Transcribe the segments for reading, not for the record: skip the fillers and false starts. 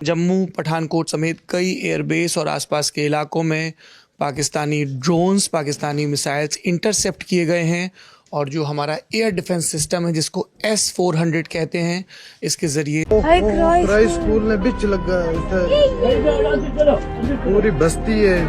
जम्मू, पठानकोट समेत कई एयरबेस और आसपास के इलाकों में Pakistani drones, Pakistani missiles intercept किए गए हैं और जो हमारा एयर डिफेंस सिस्टम है जिसको S-400 कहते हैं, इसके ज़रिए क्राइस्ट स्कूल ने बिच लगा पूरी बस्ती है।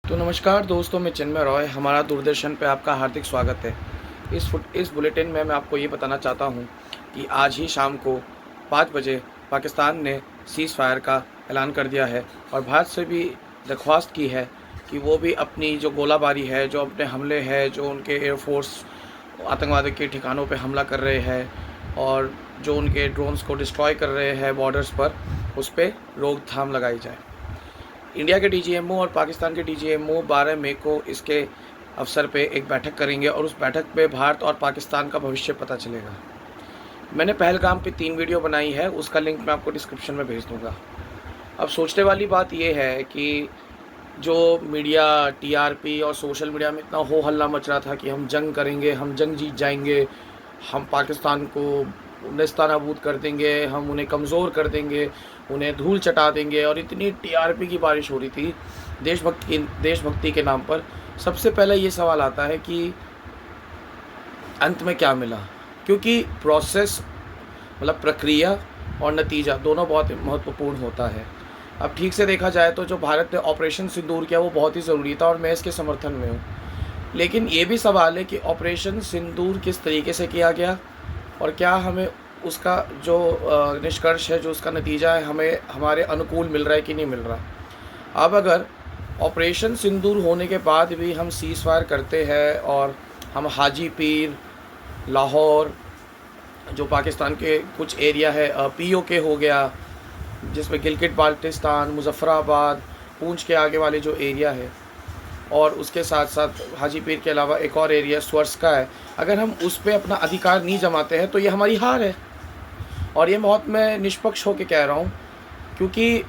तो नमस्कार दोस्तों, मैं चिन्मय रॉय, हमारा दूरदर्शन पे आपका हार्दिक स्वागत है। इस बुलेटिन में मैं आपको ये बताना चाहता हूँ कि आज ही शाम को 5 बजे पाकिस्तान ने सीज़ फायर का ऐलान कर दिया है और भारत से भी दरख्वास्त की है कि वो भी अपनी जो गोलाबारी है, जो अपने हमले हैं, जो उनके एयरफोर्स आतंकवादी के ठिकानों पे हमला कर रहे हैं और जो उनके ड्रोन्स को डिस्ट्रॉय कर रहे हैं बॉर्डर्स पर, उस पर रोकथाम लगाई जाए। इंडिया के DGMO और पाकिस्तान के DGMO 12 मई को इसके अवसर पे एक बैठक करेंगे और उस बैठक पे भारत और पाकिस्तान का भविष्य पता चलेगा। मैंने पहलगाम पे 3 वीडियो बनाई है, उसका लिंक मैं आपको डिस्क्रिप्शन में भेज दूँगा। अब सोचने वाली बात ये है कि जो मीडिया, TRP और सोशल मीडिया में इतना हो हल्ला मच रहा था कि हम जंग करेंगे, हम जंग जीत जाएंगे, हम पाकिस्तान को नेस्तनाबूद कर देंगे, हम उन्हें कमज़ोर कर देंगे, उन्हें धूल चटा देंगे, और इतनी TRP की बारिश हो रही थी देशभक्ति के नाम पर। सबसे पहले ये सवाल आता है कि अंत में क्या मिला, क्योंकि प्रोसेस मतलब प्रक्रिया और नतीजा दोनों बहुत महत्वपूर्ण होता है। अब ठीक से देखा जाए तो जो भारत ने ऑपरेशन सिंदूर किया वो बहुत ही ज़रूरी था और मैं इसके समर्थन में हूँ, लेकिन ये भी सवाल है कि ऑपरेशन सिंदूर किस तरीके से किया गया और क्या हमें उसका जो निष्कर्ष है, जो उसका नतीजा है, हमें हमारे अनुकूल मिल रहा है कि नहीं मिल रहा। अब अगर ऑपरेशन सिंदूर होने के बाद भी हम सीज़ फायर करते हैं और हम हाजी पीर, लाहौर, जो पाकिस्तान के कुछ एरिया है, POK हो गया जिसमें गिलगित बाल्टिस्तान, मुजफ्फराबाद, पूंछ के आगे वाले जो एरिया है, और उसके साथ साथ हाजी पीर के अलावा एक और एरिया स्वर्स का है, अगर हम उस पर अपना अधिकार नहीं जमाते हैं तो ये हमारी हार है। और ये बहुत मैं निष्पक्ष होकर कह रहा हूँ, क्योंकि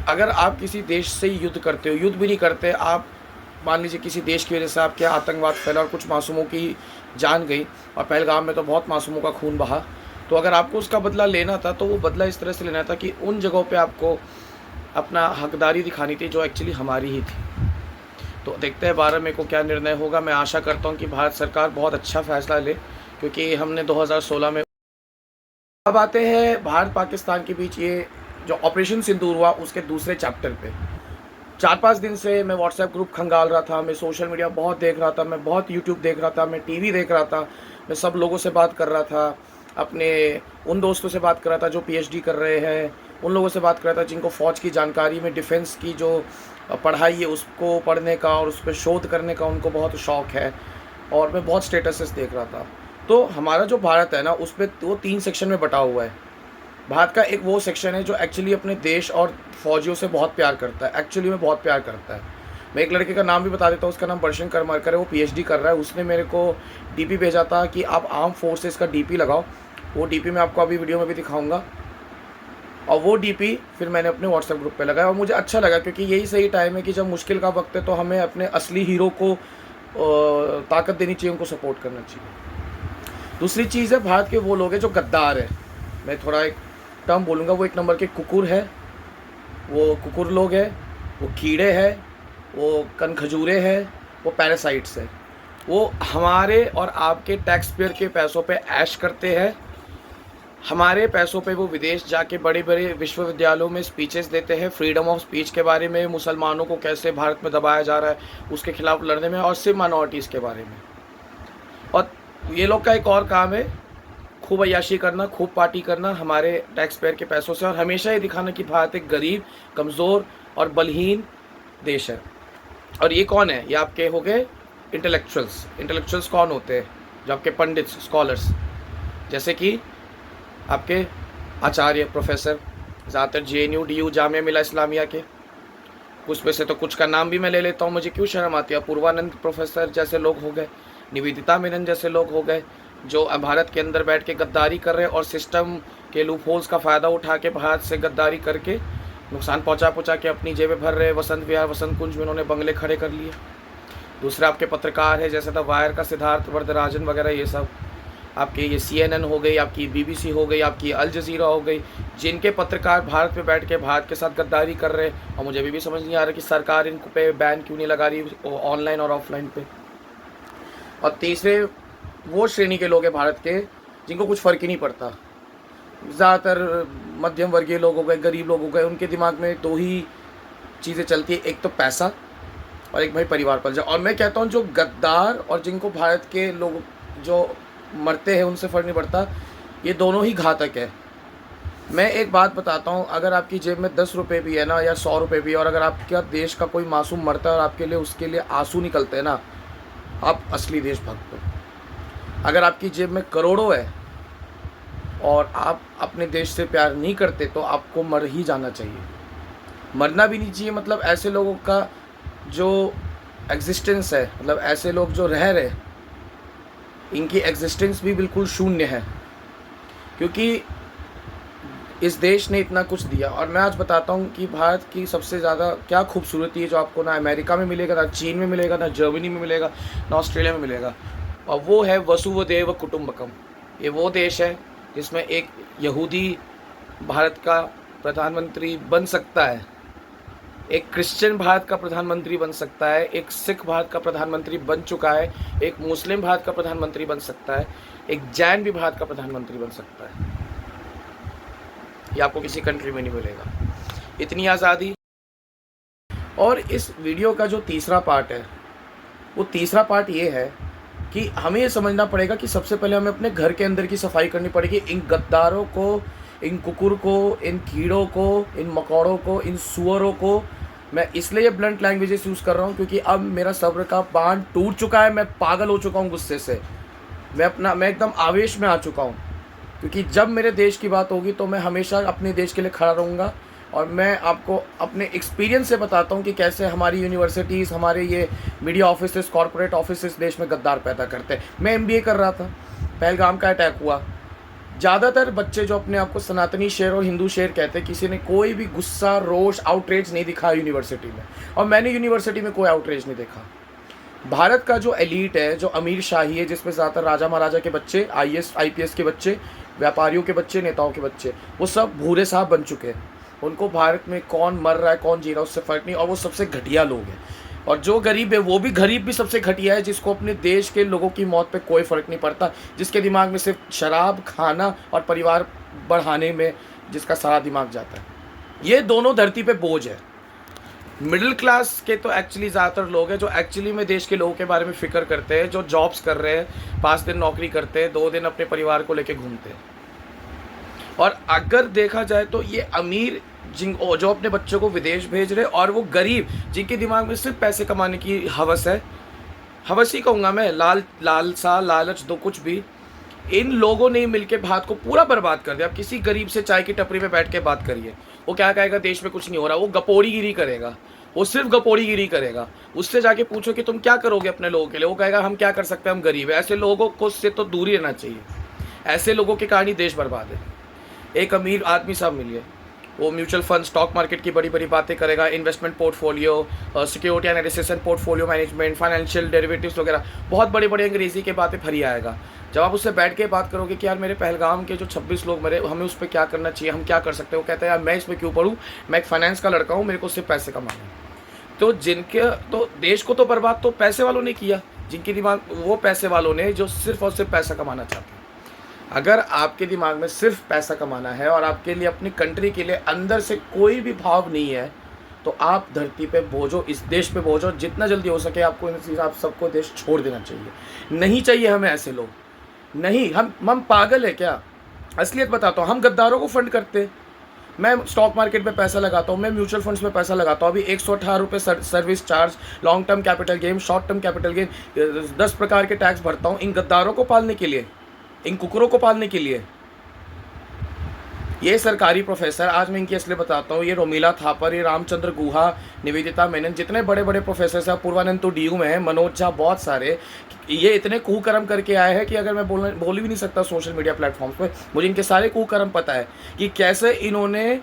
अगर आप किसी देश से युद्ध करते हो, युद्ध भी नहीं करते, आप मान लीजिए किसी देश की वजह से आपके आतंकवाद फैला और कुछ मासूमों की जान गई, और पहलगाम में तो बहुत मासूमों का खून बहा, तो अगर आपको उसका बदला लेना था तो वो बदला इस तरह से लेना था कि उन जगहों पे आपको अपना हकदारी दिखानी थी जो एक्चुअली हमारी ही थी। तो देखते हैं 12 मई को क्या निर्णय होगा। मैं आशा करता हूँ कि भारत सरकार बहुत अच्छा फैसला ले, क्योंकि हमने 2016 में। अब आते हैं भारत पाकिस्तान के बीच ये जो ऑपरेशन सिंदूर हुआ उसके दूसरे चैप्टर पे। 4-5 दिन से मैं व्हाट्सएप ग्रुप खंगाल रहा था, मैं सोशल मीडिया बहुत देख रहा था, मैं बहुत यूट्यूब देख रहा था, मैं TV देख रहा था, मैं सब लोगों से बात कर रहा था, अपने उन दोस्तों से बात कर रहा था जो PhD कर रहे हैं, उन लोगों से बात कर रहा था जिनको फ़ौज की जानकारी में, डिफेंस की जो पढ़ाई है उसको पढ़ने का और उस पर शोध करने का उनको बहुत शौक़ है, और मैं बहुत स्टेटसेस देख रहा था। तो हमारा जो भारत है ना, उस पर वो 3 सेक्शन में बटा हुआ है। भारत का एक वो सेक्शन है जो एक्चुअली अपने देश और फौजियों से बहुत प्यार करता है, एक्चुअली में बहुत प्यार करता है। मैं एक लड़के का नाम भी बता देता हूँ, उसका नाम बर्शन करमरकर है, वो PhD कर रहा है। उसने मेरे को DP भेजा था कि आप आर्म फोर्सेस का DP लगाओ, वो DP मैं आपको अभी वीडियो में भी दिखाऊंगा, और वो DP फिर मैंने अपने व्हाट्सएप ग्रुप पे लगाया और मुझे अच्छा लगा, क्योंकि यही सही टाइम है कि जब मुश्किल का वक्त है तो हमें अपने असली हीरो को ताकत देनी चाहिए, उनको सपोर्ट करना चाहिए। दूसरी चीज़ है, भारत के वो लोग हैं जो गद्दार हैं। मैं थोड़ा एक टर्म बोलूँगा, वो 1 नंबर के कुकुर है, वो कुकुर लोग हैं, वो कीड़े हैं, वो कनखजूरे हैं, वो पैरासाइट्स हैं। वो हमारे और आपके टैक्स पेयर के पैसों पे ऐश करते हैं, हमारे पैसों पे वो विदेश जाके बड़े बड़े विश्वविद्यालयों में स्पीचेस देते हैं फ्रीडम ऑफ स्पीच के बारे में, मुसलमानों को कैसे भारत में दबाया जा रहा है उसके खिलाफ लड़ने में, और सिर्फ माइनॉरिटीज़ के बारे में। और ये लोग का एक और काम है खूब अय्याशी करना, खूब पार्टी करना हमारे टैक्स पेयर के पैसों से, और हमेशा ये दिखाना कि भारत एक गरीब, कमज़ोर और बलहीन देश है। और ये कौन है? ये आपके हो गए इंटेलेक्चुअल्स। इंटेलेक्चुअल्स कौन होते हैं? जो आपके पंडित, स्कॉलर्स, जैसे कि आपके आचार्य, प्रोफेसर, ज़्यादातर JNU DU जामिया मिल्ला इस्लामिया के। उसमें से तो कुछ का नाम भी मैं ले लेता हूँ, मुझे क्यों शर्म आती है। पूर्वानंद प्रोफेसर जैसे लोग हो गए, निवेदिता मेनन जैसे लोग हो गए, जो भारत के अंदर बैठ के गद्दारी कर रहे हैं और सिस्टम के लूप होल्स का फ़ायदा उठा के भारत से गद्दारी करके नुकसान पहुंचा के अपनी जेबें भर रहे। वसंत विहार, वसंत कुंज में उन्होंने बंगले खड़े कर लिए। दूसरे आपके पत्रकार है जैसे द वायर का सिद्धार्थ वर्धराजन वगैरह, ये सब आपके ये CNN हो गई, आपकी BBC हो गई, आपकी अल जज़ीरा हो गई, जिनके पत्रकार भारत में बैठ के भारत के साथ गद्दारी कर रहे हैं। और मुझे भी समझ नहीं आ रहा कि सरकार इन पे बैन क्यों नहीं लगा रही ऑनलाइन और ऑफलाइन पे। और तीसरे वो श्रेणी के लोग हैं भारत के जिनको कुछ फ़र्क ही नहीं पड़ता। ज़्यादातर मध्यम वर्गीय लोग हो गए, गरीब लोग हो गए, उनके दिमाग में दो ही चीज़ें चलती है, एक तो पैसा और एक भाई परिवार पल जाए। और मैं कहता हूँ जो गद्दार और जिनको भारत के लोग जो मरते हैं उनसे फ़र्क नहीं पड़ता, ये दोनों ही घातक है। मैं एक बात बताता हूँ, अगर आपकी जेब में 10 रुपये भी है ना या 100 रुपये भी है, और अगर आपका देश का कोई मासूम मरता है और आपके लिए उसके लिए आंसू निकलते हैं ना, आप असली देशभक्त हो। अगर आपकी जेब में करोड़ों है और आप अपने देश से प्यार नहीं करते तो आपको मर ही जाना चाहिए। मरना भी नहीं चाहिए, मतलब ऐसे लोगों का जो एग्जिस्टेंस है, मतलब ऐसे लोग जो रह रहे, इनकी एग्जिस्टेंस भी बिल्कुल शून्य है, क्योंकि इस देश ने इतना कुछ दिया। और मैं आज बताता हूँ कि भारत की सबसे ज़्यादा क्या खूबसूरती है जो आपको ना अमेरिका में मिलेगा, ना चीन में मिलेगा, ना जर्मनी में मिलेगा, ना ऑस्ट्रेलिया में मिलेगा, और वो है वसुवैव कुटुंबकम। ये वो देश है जिसमें एक यहूदी भारत का प्रधानमंत्री बन सकता है, एक क्रिश्चियन भारत का प्रधानमंत्री बन सकता है, एक सिख भारत का प्रधानमंत्री बन चुका है, एक मुस्लिम भारत का प्रधानमंत्री बन सकता है, एक जैन भी भारत का प्रधानमंत्री बन सकता है। ये आपको किसी कंट्री में नहीं मिलेगा, इतनी आज़ादी। और इस वीडियो का जो तीसरा पार्ट है, वो तीसरा पार्ट ये है कि हमें ये समझना पड़ेगा कि सबसे पहले हमें अपने घर के अंदर की सफाई करनी पड़ेगी। इन गद्दारों को, इन कुकुर को, इन कीड़ों को, इन मकोड़ों को, इन सुअरों को, मैं इसलिए ब्लंट लैंग्वेजेस यूज़ कर रहा हूँ क्योंकि अब मेरा सब्र का बांध टूट चुका है। मैं पागल हो चुका हूँ गुस्से से, मैं एकदम आवेश में आ चुका हूँ, क्योंकि जब मेरे देश की बात होगी तो मैं हमेशा अपने देश के लिए खड़ा रहूँगा। और मैं आपको अपने एक्सपीरियंस से बताता हूँ कि कैसे हमारी यूनिवर्सिटीज़, हमारे ये मीडिया ऑफिसेस, कॉर्पोरेट ऑफिसेस देश में गद्दार पैदा करते हैं। मैं MBA कर रहा था, पहलगाम का अटैक हुआ, ज़्यादातर बच्चे जो अपने आप को सनातनी शेर और हिंदू शेर कहते हैं, किसी ने कोई भी गुस्सा, रोष, आउटरेज नहीं दिखा यूनिवर्सिटी में, और मैंने यूनिवर्सिटी में कोई आउटरेज नहीं देखा। भारत का जो एलीट है, जो अमीर शाही है, जिसमें ज़्यादातर राजा महाराजा के बच्चे, IAS IPS के बच्चे, व्यापारियों के बच्चे, नेताओं के बच्चे, वो सब भूरे साहब बन चुके हैं। उनको भारत में कौन मर रहा है, कौन जी रहा है, उससे फ़र्क नहीं, और वो सबसे घटिया लोग हैं। और जो गरीब है वो भी गरीब भी सबसे घटिया है, जिसको अपने देश के लोगों की मौत पे कोई फ़र्क नहीं पड़ता, जिसके दिमाग में सिर्फ शराब, खाना और परिवार बढ़ाने में जिसका सारा दिमाग जाता है। ये दोनों धरती पे बोझ है। मिडिल क्लास के तो एक्चुअली ज़्यादातर लोग हैं जो एक्चुअली में देश के लोगों के बारे में फ़िक्र करते हैं, जो जॉब्स कर रहे हैं, 5 दिन नौकरी करते हैं, 2 दिन अपने परिवार को लेके घूमते हैं। और अगर देखा जाए तो ये अमीर जो अपने बच्चों को विदेश भेज रहे, और वो गरीब जिनके दिमाग में सिर्फ पैसे कमाने की हवस है, हवस ही कहूँगा मैं, लालसा, लालच, दो कुछ भी, इन लोगों ने मिलकर भारत को पूरा बर्बाद कर दिया। अब किसी गरीब से चाय की टपरी में बैठ के बात करिए, वो क्या कहेगा, देश में कुछ नहीं हो रहा, वो गपोड़ीगिरी करेगा, वो सिर्फ गपोड़ीगिरी करेगा। उससे जाके पूछो कि तुम क्या करोगे अपने लोगों के लिए, वो कहेगा हम क्या कर सकते हैं, हम गरीब है। ऐसे लोगों को से तो दूर ही रहना चाहिए, ऐसे लोगों के कारण ही देश बर्बाद है। एक अमीर आदमी साहब मिलिए, वो म्यूचुअल फंड, स्टॉक मार्केट की बड़ी बड़ी बातें करेगा, investment portfolio, security analysis and portfolio management, financial derivatives वगैरह, बहुत बड़ी बड़ी अंग्रेजी के बातें फरी आएगा। जब आप उससे बैठ के बात करोगे कि यार मेरे पहलगाम के जो 26 लोग मरे, हमें उस पर क्या करना चाहिए, हम क्या कर सकते हैं, वो कहता है यार मैं इसमें क्यों पढ़ूँ, मैं एक फाइनेंस का लड़का हूँ, मेरे को सिर्फ पैसे कमाने हैं। तो तो देश को तो बर्बाद तो पैसे वालों ने किया, जिनके दिमाग, वो पैसे वालों ने जो सिर्फ और सिर्फ पैसा कमाना चाहते हैं। अगर आपके दिमाग में सिर्फ पैसा कमाना है और आपके लिए, अपनी कंट्री के लिए अंदर से कोई भी भाव नहीं है, तो आप धरती पे बोझो, इस देश पे बोझो। जितना जल्दी हो सके आपको आप सबको देश छोड़ देना चाहिए। नहीं चाहिए हमें ऐसे लोग, नहीं, हम पागल है क्या? असलियत बताता हूँ, हम गद्दारों को फंड करते। मैं स्टॉक मार्केट में पैसा लगाता हूँ, मैं म्यूचुअल फंड्स में पैसा लगाता हूँ। अभी 118 रुपये service charge, long term capital gain, short term capital gain, 10 प्रकार के टैक्स भरता हूँ इन गद्दारों को पालने के लिए, इन कुकुरों को पालने के लिए। ये सरकारी प्रोफेसर, आज मैं इनकी असली बताता हूँ, ये रोमिला थापर, ये रामचंद्र गुहा, निवेदिता मेनन, जितने बड़े बड़े प्रोफेसर हैं, पूर्वानंद तो डीयू में है, मनोज झा, बहुत सारे, ये इतने कुकर्म करके आए हैं कि अगर मैं बोल भी नहीं सकता सोशल मीडिया प्लेटफॉर्म्स पे। मुझे इनके सारे कुकर्म पता है कि कैसे इन्होंने,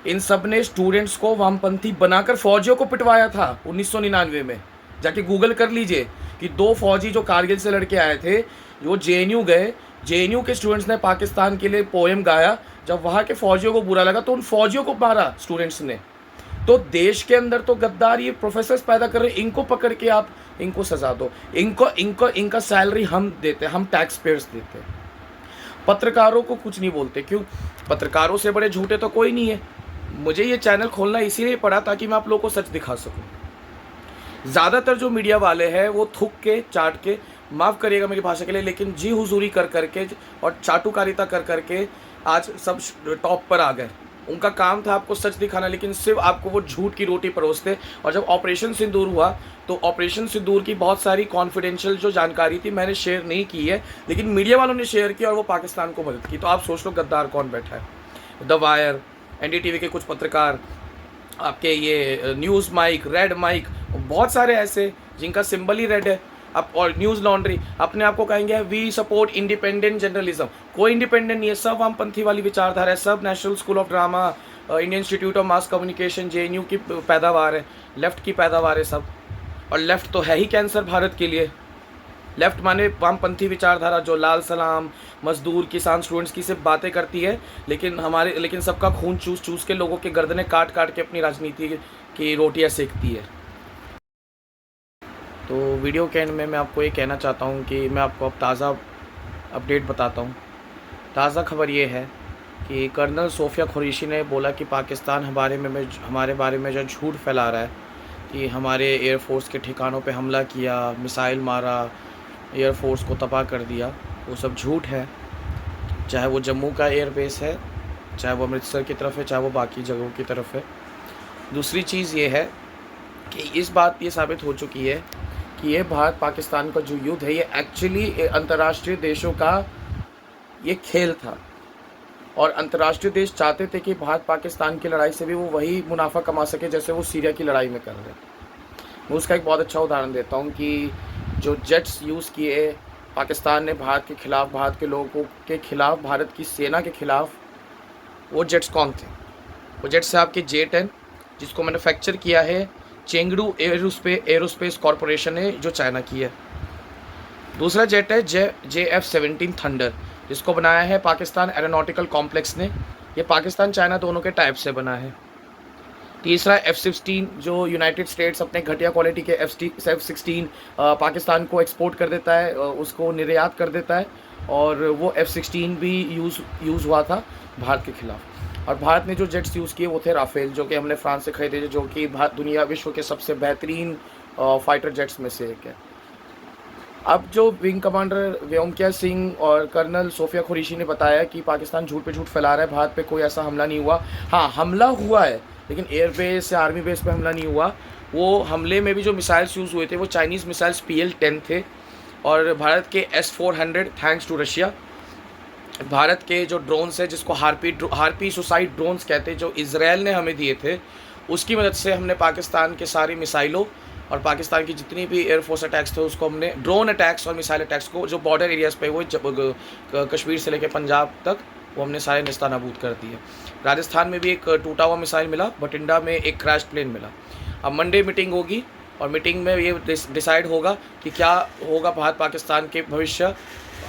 इन सब ने स्टूडेंट्स को वामपंथी बनाकर फौजियों को पिटवाया था 1999 में। जाके गूगल कर लीजिए कि 2 फौजी जो कारगिल से लड़के आए थे, जो जेएनयू गए, जेएनयू के स्टूडेंट्स ने पाकिस्तान के लिए पोएम गाया, जब वहाँ के फौजियों को बुरा लगा तो उन फौजियों को मारा स्टूडेंट्स ने। तो देश के अंदर तो गद्दार ये प्रोफेसर्स पैदा कर रहे हैं, इनको पकड़ के आप इनको सजा दो, इनका सैलरी हम देते हैं, हम टैक्स पेयर्स देते हैं। पत्रकारों को कुछ नहीं बोलते, क्यों? पत्रकारों से बड़े झूठे तो कोई नहीं है। मुझे ये चैनल खोलना इसीलिए पड़ा ताकि मैं आप लोगों को सच दिखा सकूं। ज़्यादातर जो मीडिया वाले हैं वो थूक के, चाट के, माफ़ करिएगा मेरी भाषा के लिए, लेकिन जी हुजूरी कर करके और चाटुकारिता कर करके आज सब टॉप पर आ गए। उनका काम था आपको सच दिखाना, लेकिन सिर्फ आपको वो झूठ की रोटी परोसते। और जब ऑपरेशन सिंदूर हुआ तो ऑपरेशन सिंदूर की बहुत सारी कॉन्फिडेंशियल जो जानकारी थी मैंने शेयर नहीं की है, लेकिन मीडिया वालों ने शेयर की और वो पाकिस्तान को मदद की। तो आप सोच लो गद्दार कौन बैठा है। द वायर, एनडीटीवी के कुछ पत्रकार, आपके ये न्यूज़ माइक, रेड माइक, बहुत सारे ऐसे जिनका सिंबल ही रेड है। अब और न्यूज़ लॉन्ड्री अपने आप को कहेंगे वी सपोर्ट इंडिपेंडेंट जर्नलिज्म। कोई इंडिपेंडेंट नहीं है, सब वामपंथी वाली विचारधारा है, सब national school of drama, Indian institute of mass communication, JNU की पैदावार है, लेफ्ट की पैदावार है सब। और लेफ्ट तो है ही कैंसर भारत के लिए। लेफ्ट माने वामपंथी विचारधारा जो लाल सलाम, मजदूर, किसान, स्टूडेंट्स की सिर्फ बातें करती है, लेकिन सबका खून चूस के लोगों के गर्दनें काट के अपनी राजनीति की रोटियां सेकती है। तो वीडियो के एंड में मैं आपको ये कहना चाहता हूँ कि मैं आपको अब ताज़ा अपडेट बताता हूँ। ताज़ा खबर ये है कि कर्नल सोफिया कुरैशी ने बोला कि पाकिस्तान हमारे बारे में जो झूठ फैला रहा है कि हमारे एयरफोर्स के ठिकानों पे हमला किया, मिसाइल मारा, एयरफोर्स को तबाह कर दिया, वो सब झूठ है। चाहे वो जम्मू का एयरबेस है, चाहे वो अमृतसर की तरफ है, चाहे वो बाकी जगहों की तरफ है। दूसरी चीज़ ये है कि इस बात ये साबित हो चुकी है कि ये भारत पाकिस्तान का जो युद्ध है ये एक्चुअली अंतर्राष्ट्रीय देशों का ये खेल था। और अंतर्राष्ट्रीय देश चाहते थे कि भारत पाकिस्तान की लड़ाई से भी वो वही मुनाफा कमा सके जैसे वो सीरिया की लड़ाई में कर रहे। मैं उसका एक बहुत अच्छा उदाहरण देता हूँ कि जो जेट्स यूज़ किए पाकिस्तान ने भारत के ख़िलाफ़, भारत के लोगों के ख़िलाफ़, भारत की सेना के ख़िलाफ़, वो जेट्स कौन थे? वो जेट्स है आपके J-10, जिसको मैन्युफैक्चर किया है चेंगडू एरोस्पेस कॉरपोरेशन ने, जो चाइना की है। दूसरा जेट है JF-17 थंडर, जिसको बनाया है पाकिस्तान एरोनॉटिकल कॉम्प्लेक्स ने। ये पाकिस्तान चाइना दोनों के टाइप से बना है। तीसरा F-16, जो यूनाइटेड स्टेट्स अपने घटिया क्वालिटी के F-16 पाकिस्तान को एक्सपोर्ट कर देता है, उसको निर्यात कर देता है। और वो F-16 भी यूज़ हुआ था भारत के ख़िलाफ़। और भारत ने जो जेट्स यूज़ किए वो थे राफेल, जो कि हमने फ्रांस से ख़रीदे, जो कि दुनिया विश्व के सबसे बेहतरीन फाइटर जेट्स में से एक है। अब जो विंग कमांडर व्योमकेश सिंह और कर्नल सोफिया कुरैशी ने बताया कि पाकिस्तान झूठ पे झूठ फैला रहा है, भारत पे कोई ऐसा हमला नहीं हुआ। हाँ, हमला हुआ है, लेकिन एयरबेस या आर्मी बेस पे हमला नहीं हुआ। वो हमले में भी जो मिसाइल्स यूज़ हुए थे वो चाइनीज़ मिसाइल्स PL-10 थे, और भारत के S-400 thanks to Russia. Bharat के जो ड्रोन्स है, जिसको हार्पी सुसाइड ड्रोन्स कहते हैं, जो इजराइल ने हमें दिए थे, उसकी मदद से हमने पाकिस्तान के सारी मिसाइलों और पाकिस्तान की जितनी भी एयरफोर्स अटैक्स थे उसको हमने, ड्रोन अटैक्स और मिसाइल अटैक्स को, जो बॉर्डर एरियाज़ पे वो कश्मीर से लेकर पंजाब तक, वो हमने सारे नेस्तनाबूद कर दिए। राजस्थान में भी एक टूटा हुआ मिसाइल मिला, बठिंडा में एक क्रैश प्लेन मिला। अब मंडे मीटिंग होगी और मीटिंग में ये डिसाइड होगा कि क्या होगा भारत पाकिस्तान के भविष्य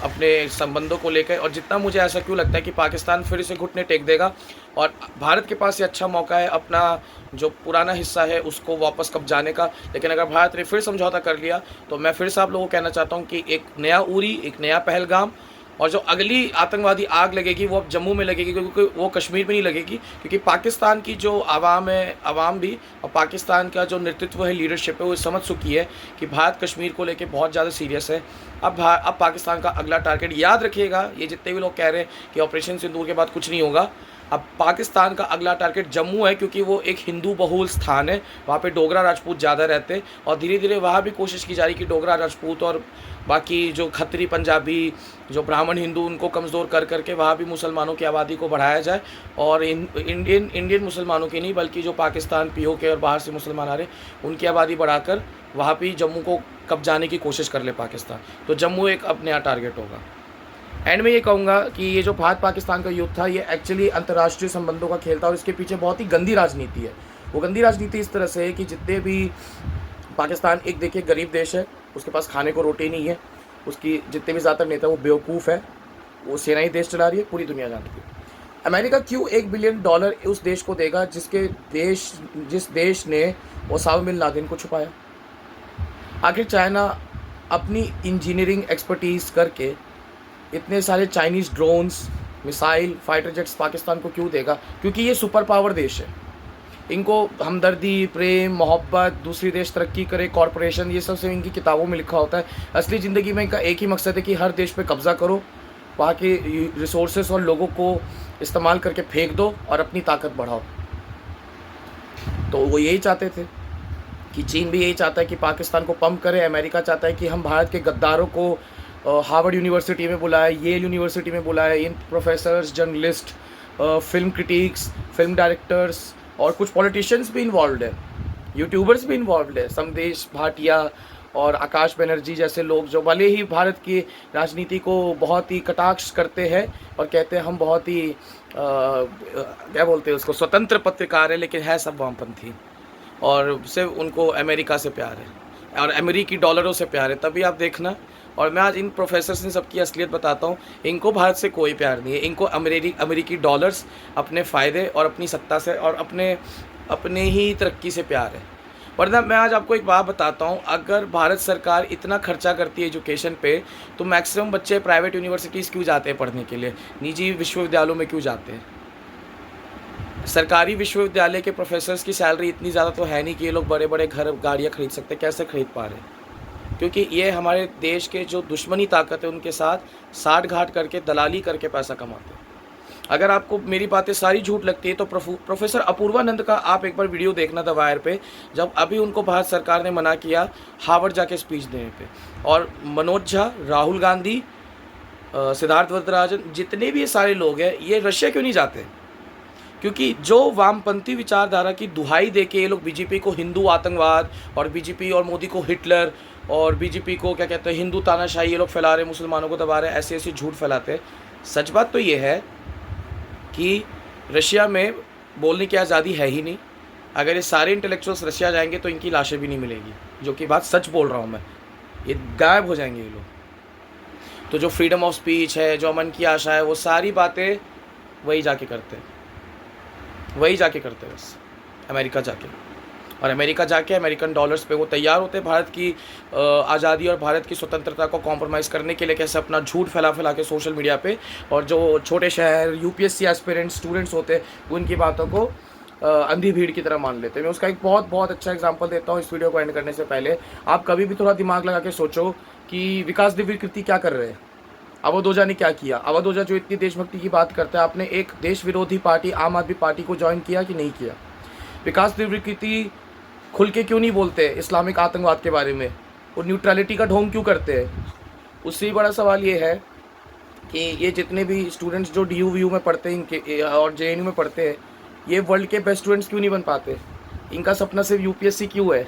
अपने संबंधों को लेकर। और जितना मुझे ऐसा क्यों लगता है कि पाकिस्तान फिर से घुटने टेक देगा, और भारत के पास ये अच्छा मौका है अपना जो पुराना हिस्सा है उसको वापस कब्जाने का। लेकिन अगर भारत ने फिर समझौता कर लिया तो मैं फिर से आप लोगों को कहना चाहता हूँ कि एक नया उरी, एक नया पहलगाम, और जो अगली आतंकवादी आग लगेगी वो अब जम्मू में लगेगी, क्योंकि वो कश्मीर में नहीं लगेगी। क्योंकि पाकिस्तान की जो आवाम है, आवाम भी, और पाकिस्तान का जो नेतृत्व है, लीडरशिप है, वो समझ चुकी है कि भारत कश्मीर को लेके बहुत ज़्यादा सीरियस है। अब पाकिस्तान का अगला टारगेट, याद रखिएगा, ये जितने भी लोग कह रहे हैं कि ऑपरेशन सिंदूर के बाद कुछ नहीं होगा, अब पाकिस्तान का अगला टारगेट जम्मू है, क्योंकि वो एक हिंदू बहुल स्थान है, वहाँ पे डोगरा राजपूत ज़्यादा रहते हैं। और धीरे धीरे वहाँ भी कोशिश की जा रही कि डोगरा राजपूत और बाकी जो खत्री पंजाबी, जो ब्राह्मण हिंदू, उनको कमज़ोर कर करके वहाँ भी मुसलमानों की आबादी को बढ़ाया जाए। और इंडियन मुसलमानों की नहीं, बल्कि जो पाकिस्तान पीओके और बाहर से मुसलमान आ रहे उनकी आबादी बढ़ाकर वहाँ भी जम्मू को कब्जाने की कोशिश कर ले पाकिस्तान। तो जम्मू एक अब नया टारगेट होगा। एंड में ये कहूँगा कि ये जो भारत पाकिस्तान का युद्ध था, ये एक्चुअली अंतर्राष्ट्रीय संबंधों का खेल था और इसके पीछे बहुत ही गंदी राजनीति है। वो गंदी राजनीति इस तरह से है कि जितने भी पाकिस्तान एक देखिए गरीब देश है, उसके पास खाने को रोटी नहीं है, उसकी जितने भी ज़्यादातर नेता वो बेवकूफ़ है, वो सेना ही देश चला रही है, पूरी दुनिया जानती है। अमेरिका क्यों $1 बिलियन उस देश को देगा जिस देश ने ओसामा बिन लादेन को छुपाया? आखिर चाइना अपनी इंजीनियरिंग एक्सपर्टीज़ करके इतने सारे Chinese drones, missile, fighter jets Pakistan को क्यों देगा? क्योंकि ये सुपर पावर देश है। इनको हमदर्दी, प्रेम, मोहब्बत, दूसरी देश तरक्की करे, कॉरपोरेशन, ये सब से इनकी किताबों में लिखा होता है। असली ज़िंदगी में इनका एक ही मकसद है कि हर देश पे कब्ज़ा करो, वहाँ के रिसोर्सेस और लोगों को इस्तेमाल करके फेंक दो और अपनी ताकत बढ़ाओ। तो वो यही चाहते थे कि चीन भी यही चाहता है कि पाकिस्तान को पंप करे। अमेरिका चाहता है कि हम भारत के गद्दारों को हार्वर्ड यूनिवर्सिटी में बुलाए, येल यूनिवर्सिटी में बुलाए, इन professors, journalist, film critics, film directors और कुछ पॉलिटिशियंस भी इन्वॉल्व है, यूट्यूबर्स भी इन्वॉल्व है, समदेश भाटिया और आकाश बनर्जी जैसे लोग, जो भले ही भारत की राजनीति को बहुत ही कटाक्ष करते हैं और कहते हैं हम बहुत ही क्या बोलते हैं उसको, स्वतंत्र पत्रकार है, लेकिन है सब वामपंथी और सिर्फ उनको अमेरिका से प्यार है और अमेरिकी डॉलरों से प्यार है। तभी आप देखना। और मैं आज इन प्रोफेसर्स ने सबकी असलियत बताता हूँ। इनको भारत से कोई प्यार नहीं है, इनको अमेरिकी डॉलर्स, अपने फ़ायदे और अपनी सत्ता से और अपने ही तरक्की से प्यार है। वरना मैं आज आपको एक बात बताता हूँ, अगर भारत सरकार इतना खर्चा करती है एजुकेशन पे, तो मैक्सिमम बच्चे प्राइवेट यूनिवर्सिटीज़ क्यों जाते हैं पढ़ने के लिए, निजी विश्वविद्यालयों में क्यों जाते हैं? सरकारी विश्वविद्यालय के प्रोफेसर्स की सैलरी इतनी ज़्यादा तो है नहीं कि ये लोग बड़े बड़े घर, गाड़ियाँ खरीद सकते। कैसे खरीद पा रहे हैं? क्योंकि ये हमारे देश के जो दुश्मनी ताकत है उनके साथ साठ घाट करके, दलाली करके पैसा कमाते हैं। अगर आपको मेरी बातें सारी झूठ लगती है तो प्रोफेसर अपूर्वानंद का आप एक बार वीडियो देखना था वायर पे, जब अभी उनको भारत सरकार ने मना किया हार्वर्ड जाके स्पीच देने पे। और मनोज झा, राहुल गांधी, सिद्धार्थ वरदराजन, जितने भी ये सारे लोग हैं, ये रशिया क्यों नहीं जाते? क्योंकि जो वामपंथी विचारधारा की दुहाई दे के ये लोग बीजेपी को हिंदू आतंकवाद और बीजेपी और मोदी को हिटलर और बीजेपी को क्या कहते हैं हिंदू तानाशाही ये लोग फैला रहे, मुसलमानों को दबा रहे, ऐसे ऐसे झूठ फैलाते हैं। सच बात तो ये है कि रशिया में बोलने की आज़ादी है ही नहीं। अगर ये सारे इंटेलेक्चुअल्स रशिया जाएंगे तो इनकी लाशें भी नहीं मिलेगी, जो कि बात सच बोल रहा हूँ मैं, ये गायब हो जाएंगे ये लोग। तो जो फ्रीडम ऑफ स्पीच है, जो अमन की आशा है, वो सारी बातें वही जाके करते हैं बस अमेरिका जाके। और अमेरिका जाके अमेरिकन डॉलर्स पे वो तैयार होते हैं भारत की आज़ादी और भारत की स्वतंत्रता को कॉम्प्रोमाइज़ करने के लिए, कैसे अपना झूठ फैला के सोशल मीडिया पे। और जो छोटे शहर यूपीएससी एस्पिरेंट स्टूडेंट्स होते हैं, उनकी बातों को अंधी भीड़ की तरह मान लेते हैं। मैं उसका एक बहुत अच्छा एग्जांपल देता हूँ इस वीडियो को एंड करने से पहले। आप कभी भी थोड़ा दिमाग लगा के सोचो कि विकास दिव्यकृति क्या कर रहे हैं, अवध ओझा ने क्या किया। अवध ओझा जो इतनी देशभक्ति की बात करता है, आपने एक देश विरोधी पार्टी आम आदमी पार्टी को ज्वाइन किया कि नहीं किया? विकास दिव्यकृति खुल के क्यों नहीं बोलते इस्लामिक आतंकवाद के बारे में, और न्यूट्रलिटी का ढोंग क्यों करते हैं? उससे बड़ा सवाल ये है कि ये जितने भी स्टूडेंट्स जो DU में पढ़ते हैं इनके और JNU में पढ़ते हैं, ये वर्ल्ड के बेस्ट स्टूडेंट्स क्यों नहीं बन पाते? इनका सपना सिर्फ UPSC क्यों है?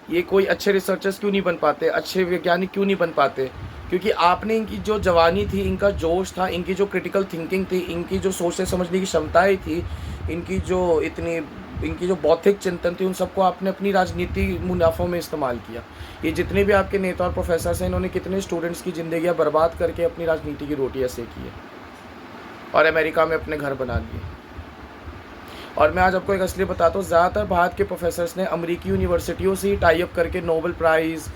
ये कोई अच्छे रिसर्चर्स क्यों नहीं बन पाते, अच्छे वैज्ञानिक क्यों नहीं बन पाते? क्योंकि आपने इनकी जो जवानी थी, इनका जोश था, इनकी जो क्रिटिकल थिंकिंग थी, इनकी जो सोचने समझने की क्षमताएं थी, इनकी जो बौद्धिक चिंतन थी, उन सबको आपने अपनी राजनीति मुनाफों में इस्तेमाल किया। ये जितने भी आपके नेता और प्रोफेसर्स हैं, इन्होंने कितने स्टूडेंट्स की ज़िंदगियाँ बर्बाद करके अपनी राजनीति की रोटी ऐसे की है और अमेरिका में अपने घर बना लिए। और मैं आज आपको एक असली बताता हूँ, ज़्यादातर भारत के प्रोफेसर्स ने अमेरिकी यूनिवर्सिटियों से ही टाई अप करके नोबेल प्राइज़,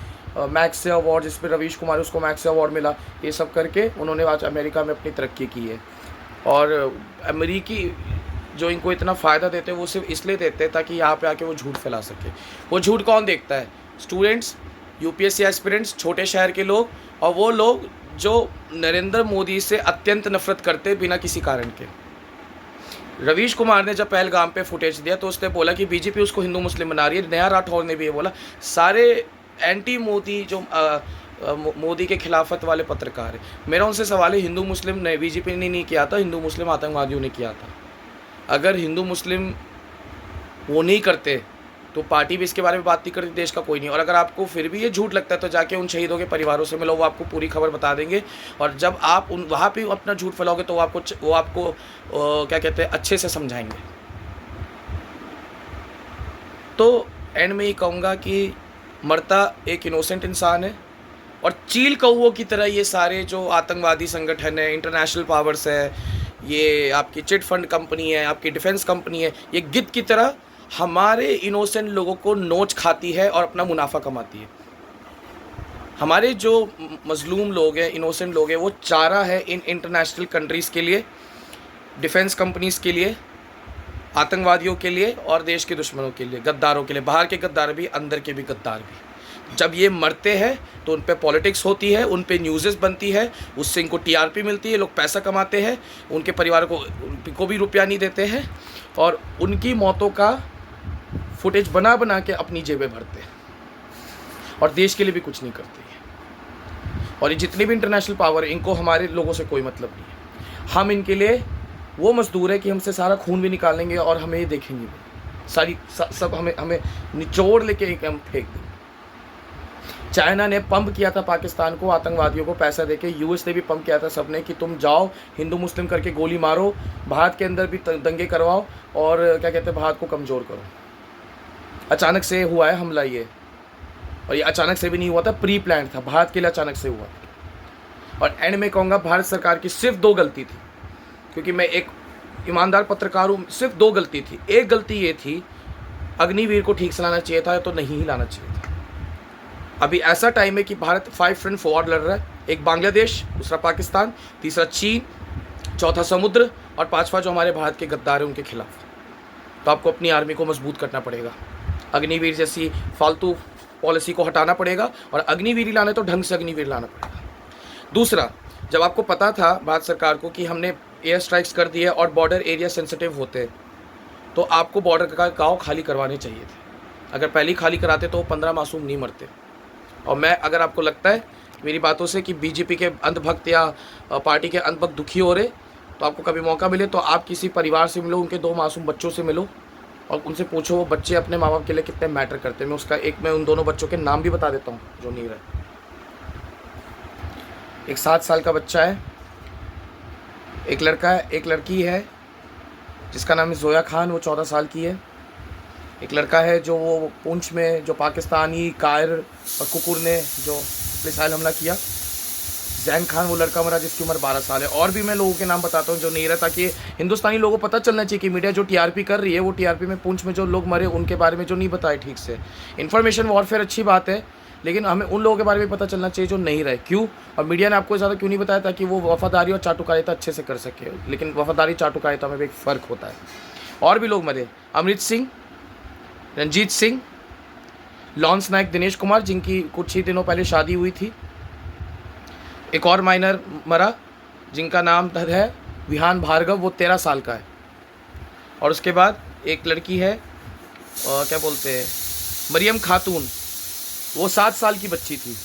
मैक्से अवार्ड, जिस पर रवीश कुमार उसको मैक्से अवार्ड मिला, ये सब करके उन्होंने आज अमेरिका में अपनी तरक्की की है। और अमेरिकी जो इनको इतना फ़ायदा देते हैं, वो सिर्फ इसलिए देते हैं ताकि यहाँ पे आके वो झूठ फैला सके। वो झूठ कौन देखता है? स्टूडेंट्स, UPSC एस्पिरेंट्स, छोटे शहर के लोग, और वो लोग जो नरेंद्र मोदी से अत्यंत नफरत करते बिना किसी कारण के। रवीश कुमार ने जब पहलगाम पे फुटेज दिया तो उसने बोला कि बीजेपी उसको हिंदू मुस्लिम बना रही है। नया राठौर ने भी ये बोला। सारे एंटी मोदी जो मोदी के खिलाफत वाले पत्रकार हैं। मेरा उनसे सवाल है, हिंदू मुस्लिम ने बीजेपी ने नहीं किया था, हिंदू मुस्लिम आतंकवादियों ने किया था। अगर हिंदू मुस्लिम वो नहीं करते तो पार्टी भी इसके बारे में बात नहीं करती, देश का कोई नहीं। और अगर आपको फिर भी ये झूठ लगता है तो जाके उन शहीदों के परिवारों से मिलो, वो आपको पूरी खबर बता देंगे। और जब आप वहाँ पे अपना झूठ फैलाओगे तो वो आपको क्या कहते हैं, अच्छे से समझाएंगे। तो एंड में ये कहूँगा कि मरता एक इनोसेंट इंसान है, और चील कौओं की तरह ये सारे जो आतंकवादी संगठन है, इंटरनेशनल पावर्स है, ये आपकी चिट फंड कंपनी है, आपकी डिफेंस कंपनी है, ये गिद्ध की तरह हमारे इनोसेंट लोगों को नोच खाती है और अपना मुनाफा कमाती है। हमारे जो मजलूम लोग हैं, इनोसेंट लोग हैं, वो चारा है इन इंटरनेशनल कंट्रीज़ के लिए, डिफेंस कंपनीज़ के लिए, आतंकवादियों के लिए और देश के दुश्मनों के लिए, गद्दारों के लिए, बाहर के गद्दार भी, अंदर के भी गद्दार भी। जब ये मरते हैं तो उन पे पॉलिटिक्स होती है, उन पे न्यूज़ेस बनती है, उससे इनको टीआरपी मिलती है, लोग पैसा कमाते हैं, उनके परिवार को भी रुपया नहीं देते हैं, और उनकी मौतों का फुटेज बना बना के अपनी जेबें भरते हैं, और देश के लिए भी कुछ नहीं करते हैं। और ये जितने भी इंटरनेशनल पावर है, इनको हमारे लोगों से कोई मतलब नहीं है। हम इनके लिए वो मजदूर है कि हमसे सारा खून भी निकाल लेंगे और हमें ये देखेंगे भी, सब हमें निचोड़ लेके हम फेंक देंगे। चाइना ने पंप किया था पाकिस्तान को, आतंकवादियों को पैसा देके। यूएस ने भी पंप किया था सबने कि तुम जाओ हिंदू मुस्लिम करके गोली मारो, भारत के अंदर भी दंगे करवाओ, और क्या कहते हैं, भारत को कमज़ोर करो। अचानक से हुआ है हमला ये, और ये अचानक से भी नहीं हुआ था, प्री प्लान था, भारत के लिए अचानक से हुआ। और एंड में कहूँगा भारत सरकार की सिर्फ 2 गलती थी, क्योंकि मैं एक ईमानदार पत्रकार हूँ। सिर्फ 2 गलती थी। एक गलती ये थी, अग्निवीर को ठीक से लाना चाहिए था, तो नहीं ही लाना चाहिए था। अभी ऐसा टाइम है कि भारत 5 फ्रंट वॉर लड़ रहा है, एक बांग्लादेश, दूसरा पाकिस्तान, तीसरा चीन, चौथा समुद्र, और 5वां जो हमारे भारत के गद्दार हैं उनके खिलाफ। तो आपको अपनी आर्मी को मजबूत करना पड़ेगा, अग्निवीर जैसी फालतू पॉलिसी को हटाना पड़ेगा, और अग्निवीर ही लाना है तो ढंग से अग्निवीर लाना पड़ेगा। दूसरा, जब आपको पता था भारत सरकार को कि हमने एयर स्ट्राइक्स कर दिए और बॉर्डर एरिया सेंसिटिव होते हैं, तो आपको बॉर्डर का गाँव खाली करवाने चाहिए थे। अगर पहले ही खाली कराते तो 15 मासूम नहीं मरते। और मैं, अगर आपको लगता है मेरी बातों से कि बीजेपी के अंधभक्त या पार्टी के अंधभक्त दुखी हो रहे, तो आपको कभी मौका मिले तो आप किसी परिवार से मिलो, उनके 2 मासूम बच्चों से मिलो, और उनसे पूछो वो बच्चे अपने माँ बाप के लिए कितने मैटर करते हैं। मैं उन दोनों बच्चों के नाम भी बता देता हूँ जो नहीं रहे। एक 7 साल का बच्चा है, एक लड़का है, एक लड़की है जिसका नाम है जोया खान, वो 14 साल की है। एक लड़का है जो वो पुंछ में जो पाकिस्तानी कायर और कुकुर ने जो मिसाइल हमला किया, जैन खान वो लड़का मरा जिसकी उम्र 12 साल है। और भी मैं लोगों के नाम बताता हूँ जो नहीं रहा, ताकि हिंदुस्तानी लोगों को पता चलना चाहिए कि मीडिया जो टीआरपी कर रही है, वो टीआरपी में पुंछ में जो लोग मरे उनके बारे में जो नहीं बताए ठीक से। इन्फॉर्मेशन वॉरफेयर अच्छी बात है, लेकिन हमें उन लोगों के बारे में पता चलना चाहिए जो नहीं रहे। क्यों? और मीडिया ने आपको ज़्यादा क्यों नहीं बताया? ताकि वो वफादारी और चाटुकारिता अच्छे से कर सके। लेकिन वफादारी चाटुकारिता में भी एक फ़र्क होता है। और भी लोग मरे, अमृत सिंह, रंजीत सिंह, लॉन्स नायक, दिनेश कुमार जिनकी कुछ ही दिनों पहले शादी हुई थी। एक और माइनर मरा जिनका नाम है विहान भार्गव, वो 13 साल का है। और उसके बाद एक लड़की है क्या बोलते हैं, मरियम खातून, वो 7 साल की बच्ची थी,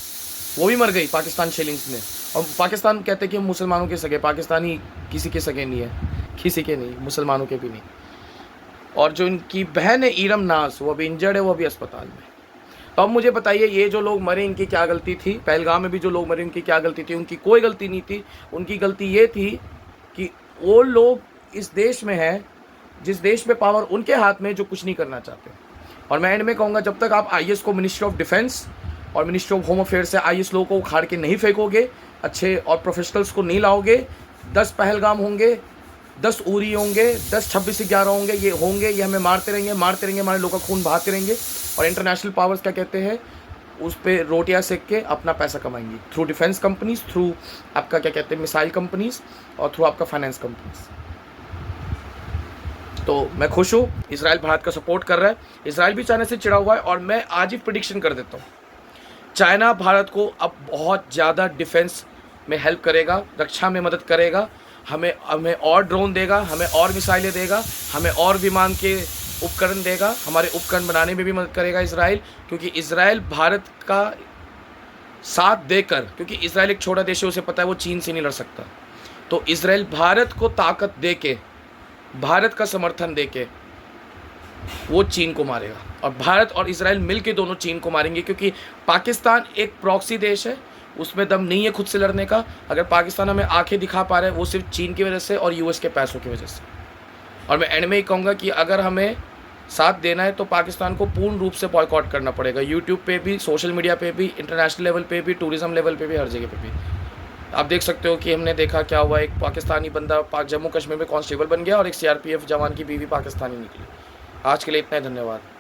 वो भी मर गई पाकिस्तान शेलिंग्स में। और पाकिस्तान कहते हैं कि हम मुसलमानों के सगे, पाकिस्तानी किसी के सगे नहीं है, किसी के नहीं, मुसलमानों के भी नहीं। और जो इनकी बहन है ईरम नाज, वो अभी इंजर्ड है, वो अभी अस्पताल में। तो अब मुझे बताइए, ये जो लोग मरे इनकी क्या गलती थी? पहलगाम में भी जो लोग मरे उनकी क्या गलती थी? उनकी कोई गलती नहीं थी। उनकी गलती ये थी कि वो लोग इस देश में हैं जिस देश में पावर उनके हाथ में, जो कुछ नहीं करना चाहते। और मैं एंड में कहूँगा, जब तक आप आईएएस को, मिनिस्ट्री ऑफ डिफेंस और मिनिस्ट्री ऑफ होम अफेयर्स से आईएएस लोगों को उखाड़ के नहीं फेंकोगे, अच्छे और प्रोफेशनल्स को नहीं लाओगे, 10 पहलगाम होंगे, 10 उरी होंगे, 10 26/11 होंगे, ये हमें मारते रहेंगे, हमारे लोगों का खून बहाते रहेंगे। और इंटरनेशनल पावर्स क्या कहते हैं, उस पर रोटियां सेक के अपना पैसा कमाएंगी थ्रू डिफेंस कंपनीज, थ्रू आपका क्या कहते हैं मिसाइल कंपनीज, और थ्रू आपका फाइनेंस कंपनीज। तो मैं खुश हूँ, इजराइल भारत का सपोर्ट कर रहा है। इजराइल भी चाइना से चिड़ा हुआ है, और मैं आज ही प्रिडिक्शन कर देता हूँ, चाइना भारत को अब बहुत ज़्यादा डिफेंस में हेल्प करेगा, रक्षा में मदद करेगा, हमें और ड्रोन देगा, हमें और मिसाइलें देगा, हमें और विमान के उपकरण देगा, हमारे उपकरण बनाने में भी मदद करेगा इजराइल। क्योंकि इजराइल भारत का साथ देकर, क्योंकि इजराइल एक छोटा देश है, उसे पता है वो चीन से नहीं लड़ सकता, तो इजराइल भारत को ताकत दे के, भारत का समर्थन दे के वो चीन को मारेगा, और भारत और इजराइल मिलके दोनों चीन को मारेंगे, क्योंकि पाकिस्तान एक प्रॉक्सी देश है, उसमें दम नहीं है खुद से लड़ने का। अगर पाकिस्तान हमें आंखें दिखा पा रहा है वो सिर्फ चीन की वजह से और यूएस के पैसों की वजह से। और मैं एंड में ही कहूँगा कि अगर हमें साथ देना है तो पाकिस्तान को पूर्ण रूप से बॉयकॉट करना पड़ेगा, यूट्यूब पे भी, सोशल मीडिया पे भी, इंटरनेशनल लेवल पे भी, टूरिज्म लेवल पे भी, हर जगह पे भी। आप देख सकते हो कि हमने देखा क्या हुआ, एक पाकिस्तानी बंदा जम्मू कश्मीर में कांस्टेबल बन गया और एक सीआरपीएफ जवान की बीवी पाकिस्तानी निकली। आज के लिए इतना ही, धन्यवाद।